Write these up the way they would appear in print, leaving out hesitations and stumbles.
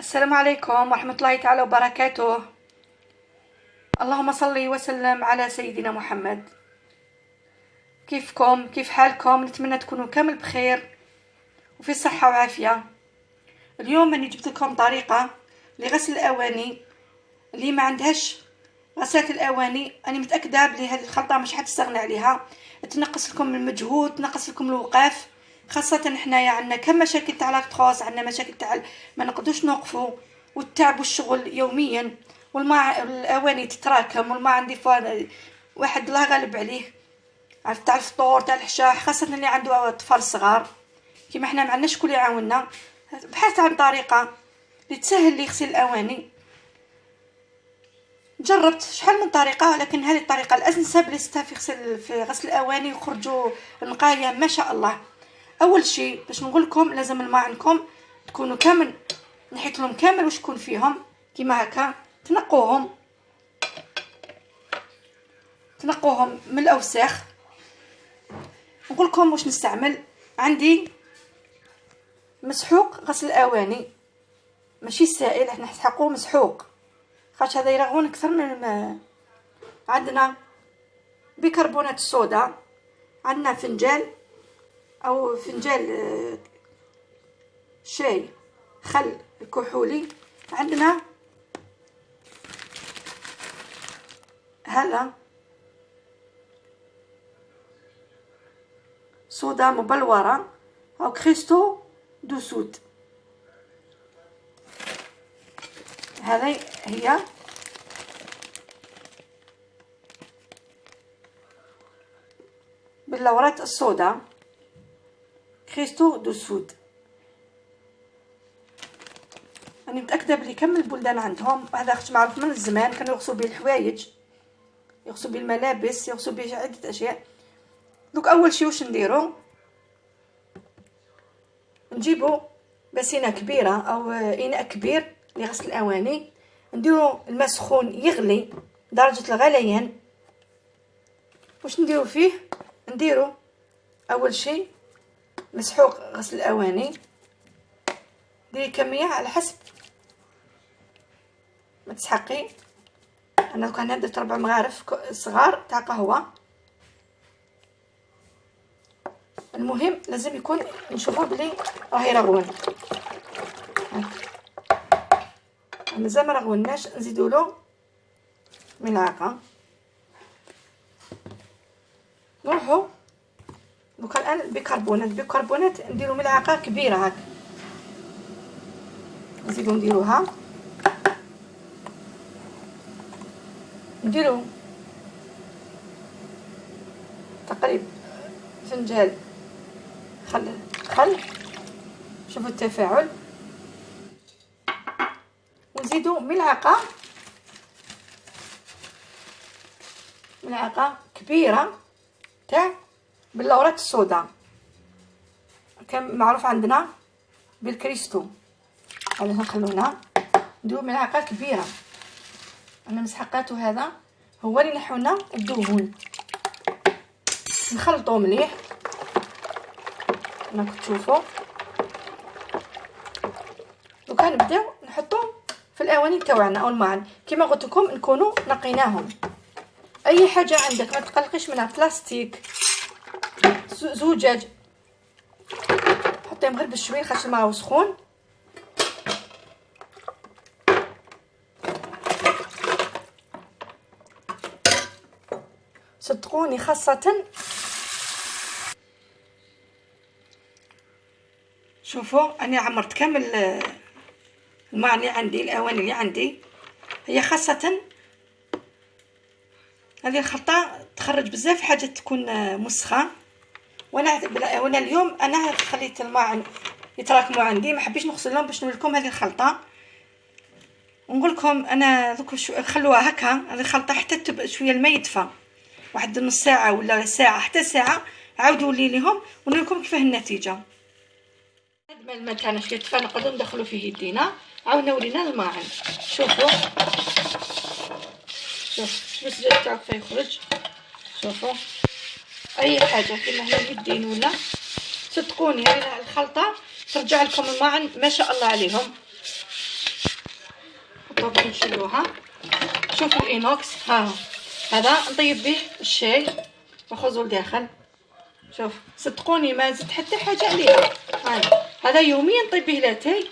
السلام عليكم ورحمة الله تعالى وبركاته. اللهم صل وسلم على سيدنا محمد. كيفكم؟ كيف حالكم؟ نتمنى تكونوا كامل بخير وفي صحة وعافية. اليوم أنا جبت لكم طريقة لغسل الأواني اللي ما عندهاش غسالة الأواني. أنا متأكدة بلي هذه الخلطة مش حتستغنى عليها، تنقص لكم المجهود، تنقص لكم الوقاف، خاصة حنايا عندنا كم مشاكل تاع لاكتروز، عندنا مشاكل تاع ما نقدوش نوقفوا والتعب والشغل يوميا، والماء الاواني تتراكم، والماء عندي واحد الله غالب عليه، عرفت، تاع الفطور تاع الحشاح، خاصة اللي عنده اطفال صغار كيما حنا ما عندناش شكون يعاوننا. بحثت عن طريقة اللي تسهل لي غسيل الاواني، جربت شحال من طريقه، لكن هذه الطريقه الانسب اللي في غسل الاواني يخرجوا نقايه ما شاء الله. اول شيء باش نقول لكم لازم الماء عندكم تكونوا كامل، نحيط لهم كامل واش يكون فيهم كيما هكا، تنقوهم من الاوساخ. نقول لكم واش نستعمل. عندي مسحوق غسل الاواني، ماشي سائل، احنا نسحقوه مسحوق خاطر هذا يرغون اكثر من الماء. عندنا بيكربونات الصودا، عندنا فنجان او فنجان شاي خل الكحولي، عندنا هذا صودا مبلوره او كريستو دو سود. هذه هي بلورات الصودا كريستو دو سود. انا متاكده بلي كم البلدان عندهم، هذا اخت معروف من الزمان، كانوا يغسلوا به الحوايج، يغسلوا به الملابس، يغسلوا به عده اشياء. دوك اول شيء واش نديرو، نجيبو باسينه كبيره او اناء كبير لغسل الاواني، نديرو الماء سخون يغلي درجه الغليان. واش نديرو فيه؟ نديرو اول شيء مسحوق غسل الاواني، ديري كميه على حسب ما تسحقي. انا كان درت 4 مغارف صغار تاع قهوه. المهم لازم يكون نشوفوا بلي راه يرغون، مازال ما رغوناش، نزيدوا له ملعقه. نروحوا دوكا الان البيكربونات نديروا ملعقه كبيره هكا، نزيدوا نديروها، نديروا تقريبا فنجان خل شوفوا التفاعل، ونزيدوا ملعقه كبيره تاع بلورات الصودا، كان معروف عندنا بالكريستو. هذا نخلونا نديروا ملعقه كبيره. انا مسحقاتو هذا هو اللي نحونا الدهون، نخلطوه مليح راكم تشوفوا. دوكا نبداو نحطوه في الاواني تاعنا او الماعن كما قلت لكم، نكونوا نقيناهم. اي حاجه عندك ما تقلقيش منها، بلاستيك، زجاج، حطيهم غير بشويه خاطر الماء سخون. صدقوني خاصه شوفوا انا عمرت كامل الماء اللي عندي، الاواني اللي عندي هي خاصه هذه الخلطه تخرج بزاف حاجات تكون مسخه. وانا اليوم انا خليت الماء يتراكموا عندي، ما حبيتش نغسلهم باش نوريكم هذه الخلطه، ونقول لكم انا دوك خلوها هكا هذه الخلطه حتى شويه الماء يدفى، واحد نص ساعه ولا ساعه حتى ساعه، عاودوا لي ليهم ونوريكم كيفاه النتيجه. بعد ما الماء تاعنا شويه دفى نقدروا ندخلوا فيه يدينا، عاودنا ولينا الماعن. شوفوا شوف الزجاج تاعو كيف يخرج. شوفوا اي حاجه كيما هنا اليدين ولا، صدقوني هذه الخلطه ترجع لكم الماعن ما شاء الله عليهم. باش نشلوها. شوفوا الانوكس ها هو. هذا نطيب به الشاي نخرجوا لداخل. شوف صدقوني ما زدت حتى حاجه عليها. هذا يوميا نطيب به لاتاي،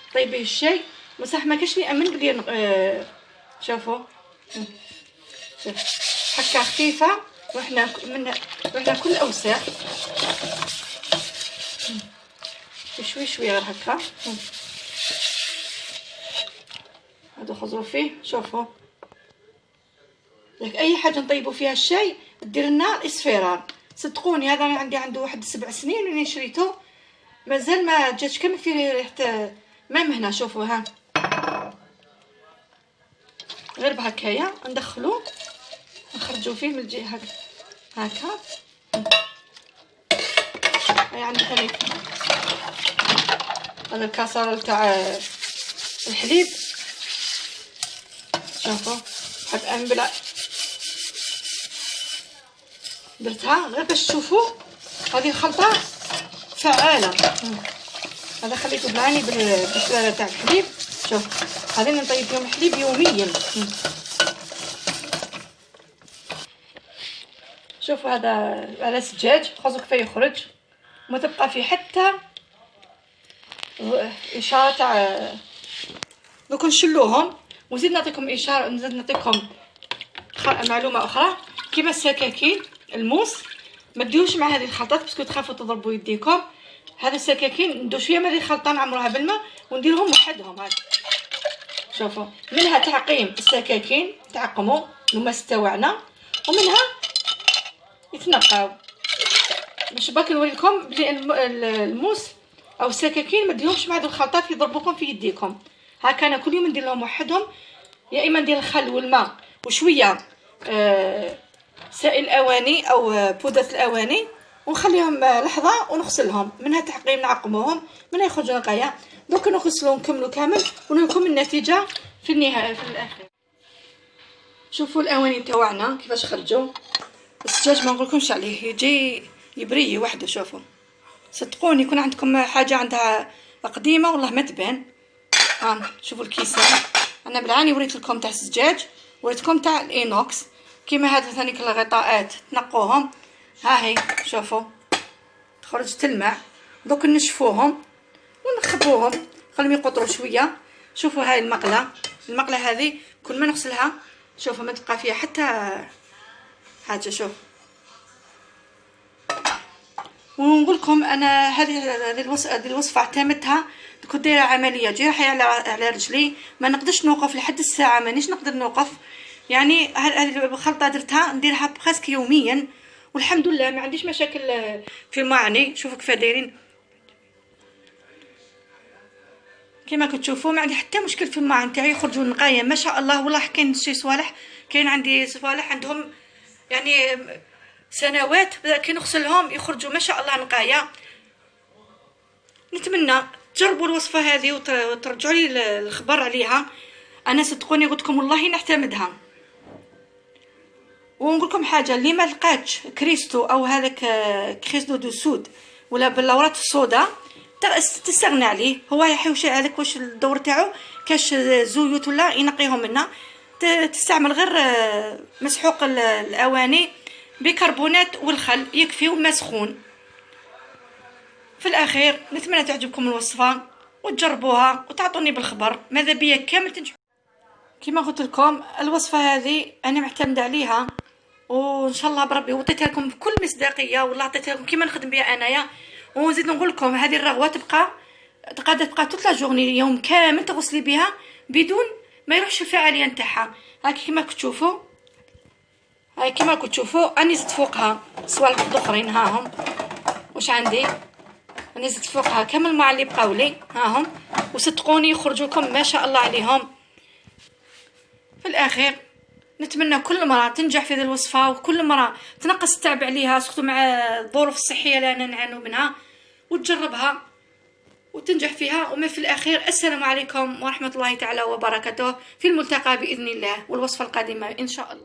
نطيب به الشاي، بصح ما كاش لي امن بلي شوفوا شوف هكا خفيفه وحنا كل اوساخ شوي شوي غير هكا. هادو خزروا فيه. شوفوا لك اي حاجه نطيبوا فيها الشاي دير لنا الاصفرار. صدقوني هذا عنده واحد 7 سنين وين شريته مازال ما جاتش كامل فيه ريحه مام هنا. شوفوا ها غير بهكايا ندخلوه نخرجوا فيه من الجهه هكا. هاي عندي ثاني هذا الكاسرة تاع الحليب. شوفوا حق انبلع درتها غير باش تشوفوا هذه الخلطه فعاله. هذا خليته بلاني بالشلاله تاع الحليب. شوف هذه نطيب فيهم الحليب يوميا. شوفوا هذا سجاج خاصو كفايه يخرج وما تبقى فيه حتى اشاره تاع. دوك نشلوهم وزيد نعطيكم اشاره، نزيد نعطيكم معلومه اخرى. كيما السكاكين الموس ما ديوش مع هذه الخلطات باسكو تخافوا تضربوا يديكم. هذا السكاكين ندير شويه من هذه الخلطه نعمروها بالماء ونديرهم وحدهم هكا. شوفوا منها تعقيم السكاكين تعقموا الماس تاعنا، ومنها يتنقاو. باش باك نوريكم بلي الموس او السكاكين ما ديرهمش مع هذه الخلطات يضربوكم في يديكم. هكا انا كل يوم ندير لهم وحدهم، يا اما ندير الخل والماء وشويه سائل الاواني او بودره الاواني ونخليهم لحظه ونغسلهم. منها تعقيم نعقموهم منها يخرجوا نقايا. دوك نغسلوهم نكملوا كامل ونوريكم النتيجه في النهايه في الاخير. شوفوا الاواني تاعنا كيفاش خرجوا. الزجاج ما نقولكمش عليه يجي يبري وحده. شوفوا صدقوني يكون عندكم حاجه عندها قديمه والله ما تبان. شوفوا الكيسه انا بالعاني وريت لكم تاع الزجاج وريتكم تاع الانوكس. كيما هذا ثاني الغطاءات تنقوهم ها هي. شوفوا تخرج تلمع. دوك نشفوهم ونخبوهم خليهم يقطروا شويه. شوفوا هاي المقله هذه كل ما نغسلها شوفوا ما تبقى فيها حتى حاجه. شوف ونقول لكم انا هذه الوصفه اعتمدتها كنت دايره عمليه جراحه على رجلي، ما نقدرش نوقف لحد الساعه، مانيش نقدر نوقف. يعني هذه الخلطه درتها نديرها بخاسك يوميا والحمد لله ما عنديش مشاكل في المعاني. شوفوا كيف دايرين كيما كتشوفوا ما عندي حتى مشكل في الماء نتاعي يخرجوا نقايا ما شاء الله. والله كاين شي صوالح كاين عندي صوالح عندهم يعني سنوات كي نغسلهم يخرجوا ما شاء الله نقايا. نتمنى تجربوا الوصفه هذه وترجعوا لي الخبر عليها. انا صدقوني قلت لكم والله نعتمدها. ونقول لكم حاجه اللي ما لقاتش كريستو او هذاك كريستو دو سود ولا بلورات الصودا تستغنى عليه. هو يحوش هذاك واش الدور تاعو كاش زيوت ولا ينقيهم منها. تستعمل غير مسحوق الاواني بكربونات والخل يكفي وما سخون. في الاخير نتمنى تعجبكم الوصفه وتجربوها وتعطوني بالخبر. ماذا بيا كامل تنجح. كما قلت لكم الوصفه هذه انا معتمده عليها وان شاء الله بربي وعطيتها لكم بكل مصداقيه والله عطيتها لكم كيما نخدم بها انايا. ونزيد نقول لكم هذه الرغوه تقدر تبقى توت لا جورني يوم كامل تغسلي بها بدون ما يروحش الفعاليه نتاعها. هاك كيما كتشوفوا هاي كيما كتشوفوا اني زدت فوقها صوالح اخرين هاهم واش عندي. اني زدت فوقها كامل مع اللي بقاو لي هاهم وصدقوني يخرجوا لكم ما شاء الله عليهم. في الاخير نتمنى كل مرة تنجح في هذه الوصفة وكل مرة تنقص التعب عليها سخطو مع الظروف الصحية اللي أنا نعانو منها وتجربها وتنجح فيها. وما في الأخير السلام عليكم ورحمة الله تعالى وبركاته. في الملتقى بإذن الله والوصفة القادمة إن شاء الله.